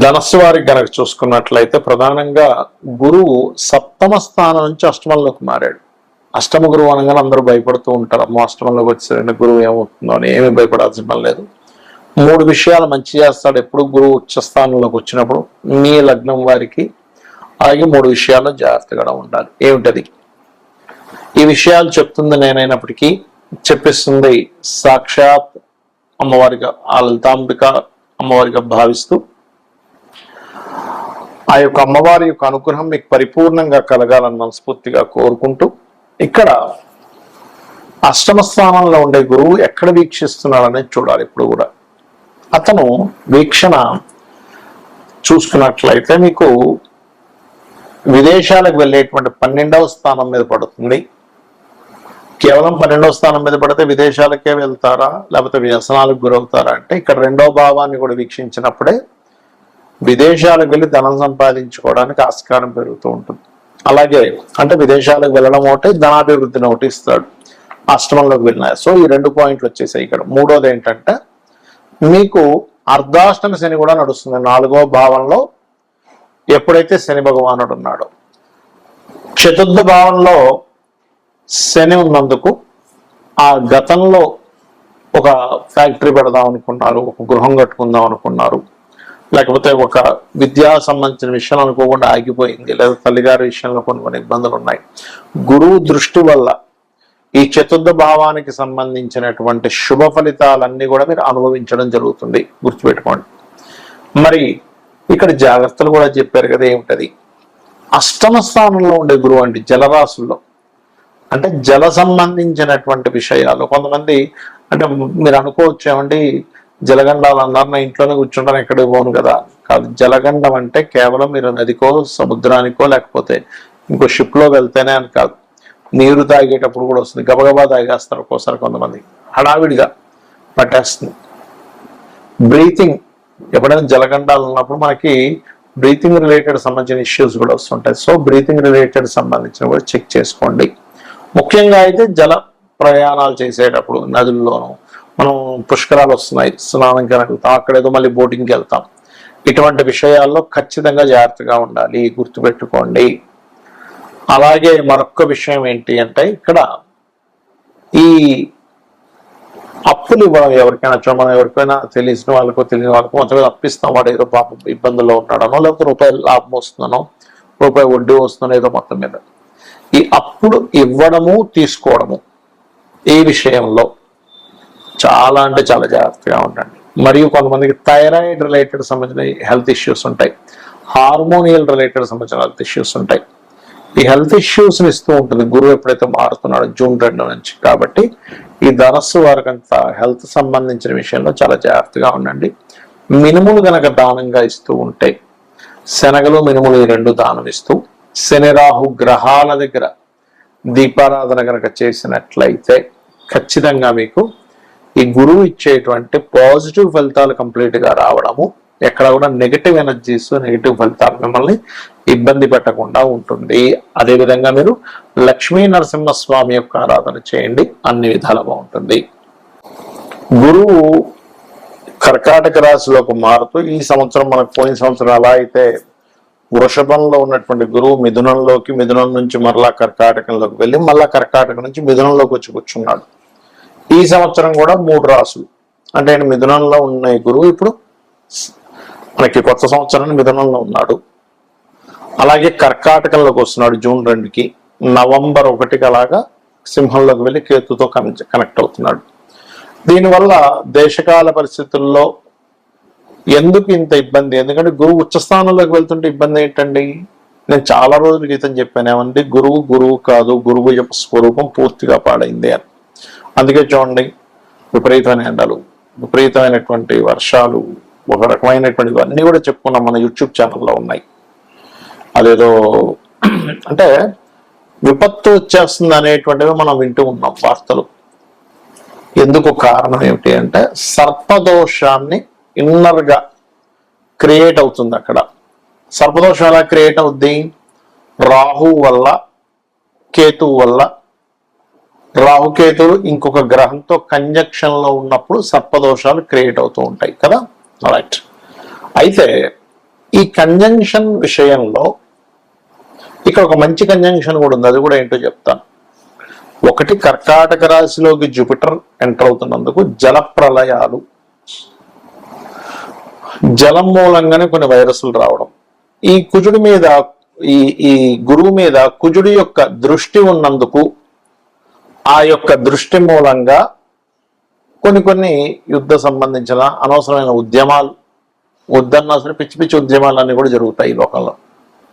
ధనస్సు వారికి గనక చూసుకున్నట్లయితే ప్రధానంగా గురువు సప్తమ స్థానం నుంచి అష్టమంలోకి మారాడు. అష్టమ గురువు అనగానే అందరూ భయపడుతూ ఉంటారు, అమ్మో అష్టమంలోకి వచ్చేసరికి గురువు ఏమవుతుందో అని. ఏమీ భయపడాల్సిన పని లేదు. 3 విషయాలు మంచి చేస్తాడు ఎప్పుడు గురువు ఉచ్చ స్థానంలోకి వచ్చినప్పుడు. మీ లగ్నం వారికి అలాగే 3 విషయాల్లో జాగ్రత్తగా ఉండాలి. ఏమిటది? ఈ విషయాలు చెప్తుంది నేనైనప్పటికీ చెప్పిస్తుంది సాక్షాత్ అమ్మవారిగా, ఆ లలితాంబిక అమ్మవారిగా భావిస్తూ ఆ యొక్క అమ్మవారి యొక్క అనుగ్రహం మీకు పరిపూర్ణంగా కలగాలని మనస్ఫూర్తిగా కోరుకుంటూ, ఇక్కడ అష్టమ స్థానంలో ఉండే గురువు ఎక్కడ వీక్షిస్తున్నాడనేది చూడాలి. ఇప్పుడు కూడా అతను వీక్షణ చూసుకున్నట్లయితే మీకు విదేశాలకు వెళ్ళేటువంటి 12వ స్థానం మీద పడుతుంది. కేవలం 12వ స్థానం మీద పడితే విదేశాలకే వెళ్తారా లేకపోతే వ్యసనాలకు గురవుతారా అంటే, ఇక్కడ 2వ భావాన్ని కూడా వీక్షించినప్పుడే విదేశాలకు వెళ్ళి ధనం సంపాదించుకోవడానికి ఆస్కారం పెరుగుతూ ఉంటుంది. అలాగే అంటే విదేశాలకు వెళ్ళడం ఒకటి, ధనాభివృద్ధిని ఒకటి ఇస్తాడు అష్టమంలోకి వెళ్ళిన. సో ఈ 2 పాయింట్లు వచ్చేసాయి. ఇక్కడ 3వది ఏంటంటే మీకు అర్ధాష్టమ శని కూడా నడుస్తుంది. 4వ భావంలో ఎప్పుడైతే శని భగవానుడు ఉన్నాడో, చతుర్థ భావంలో శని ఉన్నందుకు ఆ గతంలో ఒక ఫ్యాక్టరీ పెడదాం అనుకున్నారు, ఒక గృహం కట్టుకుందాం అనుకున్నారు, లేకపోతే ఒక విద్యా సంబంధించిన విషయం అనుకోకుండా ఆగిపోయింది, లేదా తల్లిగారి విషయంలో కొన్ని ఇబ్బందులు ఉన్నాయి. గురువు దృష్టి వల్ల ఈ చతుర్థ భావానికి సంబంధించినటువంటి శుభ ఫలితాలన్నీ కూడా మీరు అనుభవించడం జరుగుతుంది, గుర్తుపెట్టుకోండి. మరి ఇక్కడ జాగ్రత్తలు కూడా చెప్పారు కదా, ఏమిటది? అష్టమ స్థానంలో ఉండే గురువు అంటే జలరాశుల్లో, అంటే జల సంబంధించినటువంటి విషయాలు. కొంతమంది అంటే మీరు అనుకోవచ్చు, ఏమండి జలగండాలు అన్నారు, నా ఇంట్లోనే కూర్చుంటాను ఎక్కడికి పోను కదా. కాదు, జలగండం అంటే కేవలం మీరు నదికో సముద్రానికో లేకపోతే ఇంకో షిప్లో వెళ్తేనే అని కాదు. నీరు తాగేటప్పుడు కూడా వస్తుంది, గబగబా తాగేస్తారు ఒక్కోసారి కొంతమంది, హడావిడిగా పట్టేస్తుంది. బ్రీతింగ్, ఎప్పుడైనా జలగండాలు ఉన్నప్పుడు మనకి బ్రీతింగ్ రిలేటెడ్ సంబంధించిన ఇష్యూస్ కూడా వస్తుంటాయి. సో బ్రీతింగ్ రిలేటెడ్ సంబంధించిన కూడా చెక్ చేసుకోండి. ముఖ్యంగా అయితే జల ప్రయాణాలు చేసేటప్పుడు నదుల్లోనూ, మనం పుష్కరాలు వస్తున్నాయి, స్నానం కనుక అక్కడేదో మళ్ళీ బోటింగ్కి వెళ్తాం, ఇటువంటి విషయాల్లో ఖచ్చితంగా జాగ్రత్తగా ఉండాలి, గుర్తుపెట్టుకోండి. అలాగే మరొక విషయం ఏంటి అంటే, ఇక్కడ ఈ అప్పులు ఇవ్వడం ఎవరికైనా, మనం ఎవరికైనా తెలిసిన వాళ్ళకో తెలియని వాళ్ళకో మొత్తం అప్పిస్తాం, వాడు ఏదో పాపం ఇబ్బందుల్లో ఉన్నాడనో, లేకపోతే రూపాయలు లాభం వస్తుందనో, రూపాయి వడ్డీ వస్తుందనో, ఏదో మొత్తం మీద ఈ అప్పుడు ఇవ్వడము తీసుకోవడము ఈ విషయంలో చాలా అంటే చాలా జాగ్రత్తగా ఉండండి. మరియు కొంతమందికి థైరాయిడ్ రిలేటెడ్ సంబంధించిన హెల్త్ ఇష్యూస్ ఉంటాయి, హార్మోనియల్ రిలేటెడ్ సంబంధించిన హెల్త్ ఇష్యూస్ ఉంటాయి. ఈ హెల్త్ ఇష్యూస్ని ఇస్తూ ఉంటుంది గురువు ఎప్పుడైతే మారుతున్నాడో జూన్ 2 నుంచి. కాబట్టి ఈ ధనస్సు వారికంత హెల్త్ సంబంధించిన విషయంలో చాలా జాగ్రత్తగా ఉండండి. మినుములు గనక దానంగా ఇస్తూ ఉంటే, శనగలు మినుములు ఈ 2 దానం ఇస్తూ, శని రాహు గ్రహాల దగ్గర దీపారాధన కనుక చేసినట్లయితే ఖచ్చితంగా మీకు ఈ గురువు ఇచ్చేటువంటి పాజిటివ్ ఫలితాలు కంప్లీట్ గా రావడము, ఎక్కడ కూడా నెగిటివ్ ఎనర్జీస్ నెగిటివ్ ఫలితాలు మిమ్మల్ని ఇబ్బంది పెట్టకుండా ఉంటుంది. అదేవిధంగా మీరు లక్ష్మీ నరసింహస్వామి యొక్క ఆరాధన చేయండి, అన్ని విధాలు బాగుంటుంది. గురువు కర్కాటక రాశిలోకి మారుతూ ఈ సంవత్సరం, మనకు పోయిన సంవత్సరం అలా అయితే వృషభంలో ఉన్నటువంటి గురువు మిథునంలోకి, మిథునం నుంచి మరలా కర్కాటకంలోకి వెళ్ళి మళ్ళా కర్కాటక నుంచి మిథునంలోకి వచ్చి కూర్చున్నాడు. ఈ సంవత్సరం కూడా 3 రాసులు అంటే మిథునంలో ఉన్న గురువు ఇప్పుడు మనకి కొత్త సంవత్సరాన్ని మిథునంలో ఉన్నాడు. అలాగే కర్కాటకంలోకి వస్తున్నాడు జూన్ 2కి, నవంబర్ 1కి అలాగా సింహంలోకి వెళ్ళి కేతుతో కనెక్ట్ అవుతున్నాడు. దీనివల్ల దేశకాల పరిస్థితుల్లో ఎందుకు ఇంత ఇబ్బంది? ఎందుకంటే గురువు ఉచ్చస్థానంలోకి వెళ్తుంటే ఇబ్బంది ఏంటండి? నేను చాలా రోజుల క్రితం చెప్పాను, ఏమంటే గురువు కాదు, గురువు యొక్క స్వరూపం పూర్తిగా పాడైంది అని. అందుకే చూడండి, విపరీతమైన ఎండలు, విపరీతమైనటువంటి వర్షాలు, ఒక రకమైనటువంటివి అన్నీ కూడా చెప్పుకున్నాం, మన యూట్యూబ్ ఛానల్లో ఉన్నాయి. అదేదో అంటే విపత్తు వచ్చేస్తుంది అనేటువంటివి మనం వింటూ ఉన్నాం వార్తలు. ఎందుకు కారణం ఏమిటి అంటే, సర్పదోషాన్ని ఇన్నర్గా క్రియేట్ అవుతుంది. అక్కడ సర్పదోషం ఎలా క్రియేట్ అవుద్ది? రాహు వల్ల, కేతువు వల్ల. రాహుకేతువులు ఇంకొక గ్రహంతో కంజక్షన్ లో ఉన్నప్పుడు సర్పదోషాలు క్రియేట్ అవుతూ ఉంటాయి కదా. రైట్. అయితే ఈ కంజంక్షన్ విషయంలో ఇక్కడ ఒక మంచి కంజంక్షన్ కూడా ఉంది, అది కూడా ఏంటో చెప్తాను. ఒకటి, కర్కాటక రాశిలోకి జూపిటర్ ఎంటర్ అవుతున్నందుకు జల ప్రళయాలు, జలం మూలంగానే కొన్ని వైరస్లు రావడం, ఈ కుజుడి మీద ఈ గురువు మీద కుజుడి యొక్క దృష్టి ఉన్నందుకు ఆ యొక్క దృష్టి మూలంగా కొన్ని యుద్ధ సంబంధించిన అనవసరమైన ఉద్యమాలు, వద్దన్నా సరే పిచ్చి పిచ్చి ఉద్యమాలన్నీ కూడా జరుగుతాయి ఈ లోకంలో.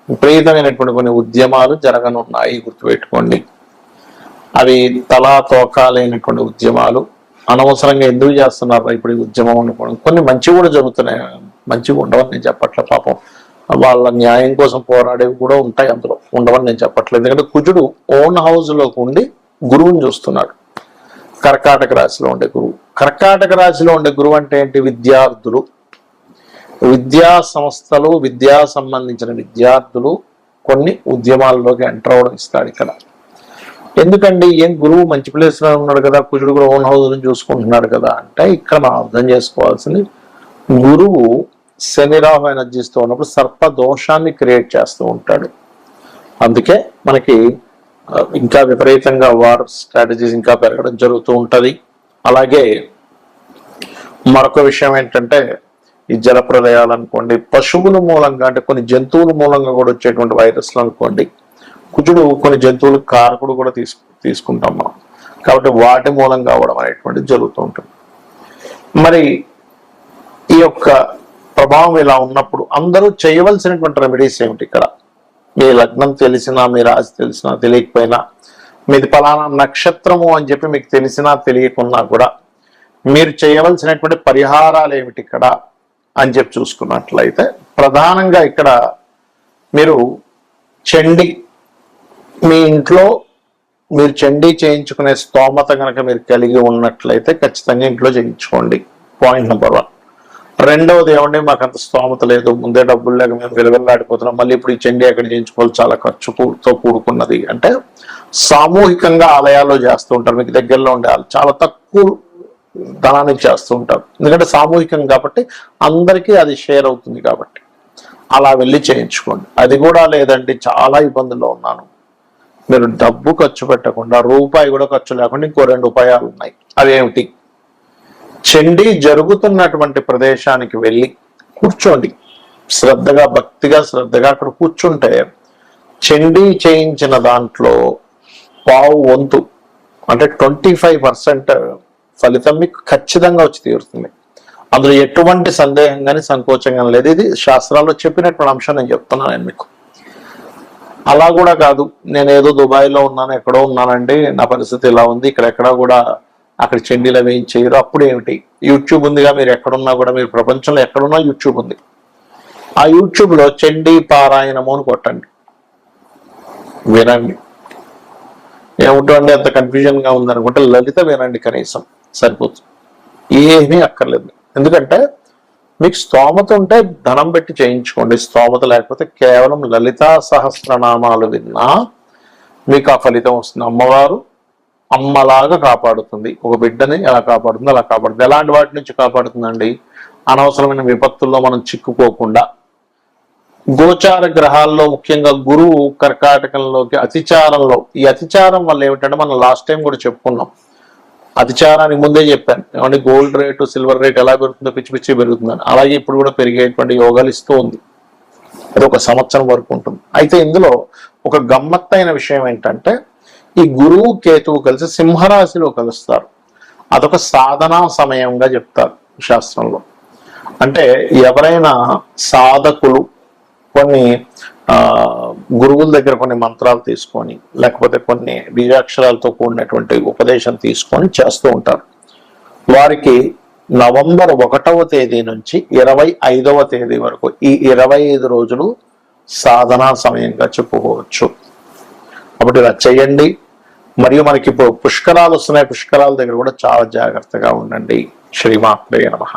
విపరీతమైనటువంటి కొన్ని ఉద్యమాలు జరగనున్నాయి, గుర్తుపెట్టుకోండి. అవి తలా తోకా లేనటువంటి ఉద్యమాలు. అనవసరంగా ఎందుకు చేస్తున్నారు ఇప్పుడు ఈ ఉద్యమం అనుకోవడం. కొన్ని మంచి కూడా జరుగుతున్నాయి, మంచిగా ఉండవని నేను చెప్పట్లే. పాపం వాళ్ళ న్యాయం కోసం పోరాడేవి కూడా ఉంటాయి, అందులో ఉండవని నేను చెప్పట్లేదు. ఎందుకంటే కుజుడు ఓన్ హౌస్ లోకి ఉండి గురువుని చూస్తున్నాడు. కర్కాటక రాశిలో ఉండే గురువు, కర్కాటక రాశిలో ఉండే గురువు అంటే ఏంటి? విద్యార్థులు, విద్యా సంస్థలు, విద్యా సంబంధించిన విద్యార్థులు కొన్ని ఉద్యమాల్లోకి ఎంటర్ అవడం ఇస్తాడు ఇక్కడ. ఎందుకండి, ఏం గురువు మంచి ప్లేస్ లో ఉన్నాడు కదా, కుజుడు కూడా ఓన్ హౌస్ నుంచి చూసుకుంటున్నాడు కదా అంటే, ఇక్కడ మనం అర్థం చేసుకోవాల్సింది, గురువు శని రాహు ఎనర్జీస్తో ఉన్నప్పుడు సర్ప దోషాన్ని క్రియేట్ చేస్తూ ఉంటాడు. అందుకే మనకి ఇంకా విపరీతంగా వార్ స్ట్రాటజీస్ ఇంకా పెరగడం జరుగుతూ ఉంటది. అలాగే మరొక విషయం ఏంటంటే, ఈ జల ప్రళయాలు అనుకోండి, పశువుల మూలంగా అంటే కొన్ని జంతువుల మూలంగా కూడా వచ్చేటువంటి వైరస్లు అనుకోండి. కుజుడు కొన్ని జంతువులకు కారకుడు కూడా తీసుకుంటాం మనం, కాబట్టి వాటి మూలంగా అవడం అనేటువంటిది జరుగుతూ ఉంటుంది. మరి ఈ యొక్క ప్రభావం ఇలా ఉన్నప్పుడు అందరూ చేయవలసినటువంటి రెమెడీస్ ఏమిటి? ఇక్కడ మీ లగ్నం తెలిసినా, మీ రాశి తెలిసినా తెలియకపోయినా, మీది ఫలానా నక్షత్రము అని చెప్పి మీకు తెలిసినా తెలియకున్నా కూడా మీరు చేయవలసినటువంటి పరిహారాలు ఏమిటి ఇక్కడ అని చెప్పి చూసుకున్నట్లయితే, ప్రధానంగా ఇక్కడ మీరు చండీ, మీ ఇంట్లో మీరు చండీ చేయించుకునే స్తోమత కనుక మీరు కలిగి ఉన్నట్లయితే ఖచ్చితంగా ఇంట్లో చేయించుకోండి. Point number 1. రెండవది ఏమండి, మాకు అంత స్తోమత లేదు, ముందే డబ్బులు లేక మేము విలువెల్లాడిపోతున్నాం, మళ్ళీ ఇప్పుడు ఈ చండీ ఎక్కడ చేయించుకోవాలి, చాలా ఖర్చుతో కూడుకున్నది అంటే సామూహికంగా ఆలయాల్లో చేస్తూ ఉంటారు. మీకు దగ్గరలో ఉండే చాలా తక్కువ ధనానికి చేస్తూ ఉంటారు, ఎందుకంటే సామూహికం కాబట్టి అందరికీ అది షేర్ అవుతుంది కాబట్టి అలా వెళ్ళి చేయించుకోండి. అది కూడా లేదండి, చాలా ఇబ్బందుల్లో ఉన్నాను, మీరు డబ్బు ఖర్చు పెట్టకుండా రూపాయి కూడా ఖర్చు లేకుండా ఇంకో 2 ఉపాయాలు ఉన్నాయి. అవేమిటి? చండీ జరుగుతున్నటువంటి ప్రదేశానికి వెళ్ళి కూర్చోండి, శ్రద్ధగా, భక్తిగా, శ్రద్ధగా అక్కడ కూర్చుంటే చండీ చేయించిన దాంట్లో పావు వంతు అంటే 25% ఫలితం మీకు ఖచ్చితంగా వచ్చి తీరుతుంది. అందులో ఎటువంటి సందేహం కానీ సంకోచంగా లేదు. ఇది శాస్త్రాల్లో చెప్పినటువంటి అంశం నేను చెప్తున్నాను నేను మీకు. అలా కూడా కాదు, నేను ఏదో దుబాయ్లో ఉన్నాను, ఎక్కడో ఉన్నానండి, నా పరిస్థితి ఇలా ఉంది, ఇక్కడ కూడా అక్కడ చండీలు అవి ఏం చేయరు. అప్పుడు ఏమిటి? యూట్యూబ్ ఉందిగా, మీరు ఎక్కడున్నా కూడా, మీరు ప్రపంచంలో ఎక్కడున్నా యూట్యూబ్ ఉంది. ఆ యూట్యూబ్లో చండీ పారాయణము అని కొట్టండి, వినండి. ఏమిటండి అంత కన్ఫ్యూజన్గా ఉందనుకుంటే లలిత వినండి, కనీసం సరిపోతుంది, ఏమీ అక్కర్లేదు. ఎందుకంటే మీకు స్తోమత ఉంటే ధనం పెట్టి చేయించుకోండి, స్తోమత లేకపోతే కేవలం లలితా సహస్రనామాలు విన్నా మీకు ఆ ఫలితం వస్తుంది. అమ్మవారు అమ్మలాగా కాపాడుతుంది, ఒక బిడ్డని ఎలా కాపాడుతుంది అలా కాపాడుతుంది. ఎలాంటి వాటి నుంచి కాపాడుతుందండి? అనవసరమైన విపత్తుల్లో మనం చిక్కుకోకుండా, గోచార గ్రహాల్లో ముఖ్యంగా గురువు కర్కాటకంలోకి అతిచారంలో, ఈ అతిచారం వల్ల ఏమిటంటే మనం లాస్ట్ టైం కూడా చెప్పుకున్నాం, అతిచారానికి ముందే చెప్పాను ఏమంటే గోల్డ్ రేటు, సిల్వర్ రేట్ ఎలా పెరుగుతుందో పిచ్చి పిచ్చి పెరుగుతుందని. అలాగే ఇప్పుడు కూడా పెరిగేటువంటి యోగాలు ఇస్తూ ఉంది. అది ఒక సంవత్సరం వరకు ఉంటుంది. అయితే ఇందులో ఒక గమ్మత్తైన విషయం ఏంటంటే, ఈ గురువు కేతువు కలిసి సింహరాశిలో కలుస్తారు. అదొక సాధనా సమయంగా చెప్తారు శాస్త్రంలో. అంటే ఎవరైనా సాధకులు కొన్ని గురువుల దగ్గర కొన్ని మంత్రాలు తీసుకొని, లేకపోతే కొన్ని బీజాక్షరాలతో కూడినటువంటి ఉపదేశం తీసుకొని చేస్తూ ఉంటారు. వారికి నవంబర్ 1వ తేదీ నుంచి 25వ తేదీ వరకు ఈ 25 రోజులు సాధనా సమయంగా చెప్పుకోవచ్చు. కాబట్టి ఇలా చేయండి. మరియు మనకి ఇప్పుడు పుష్కరాలు వస్తున్నాయి, పుష్కరాల దగ్గర కూడా చాలా జాగ్రత్తగా ఉండండి. శ్రీమాత్రే నమః.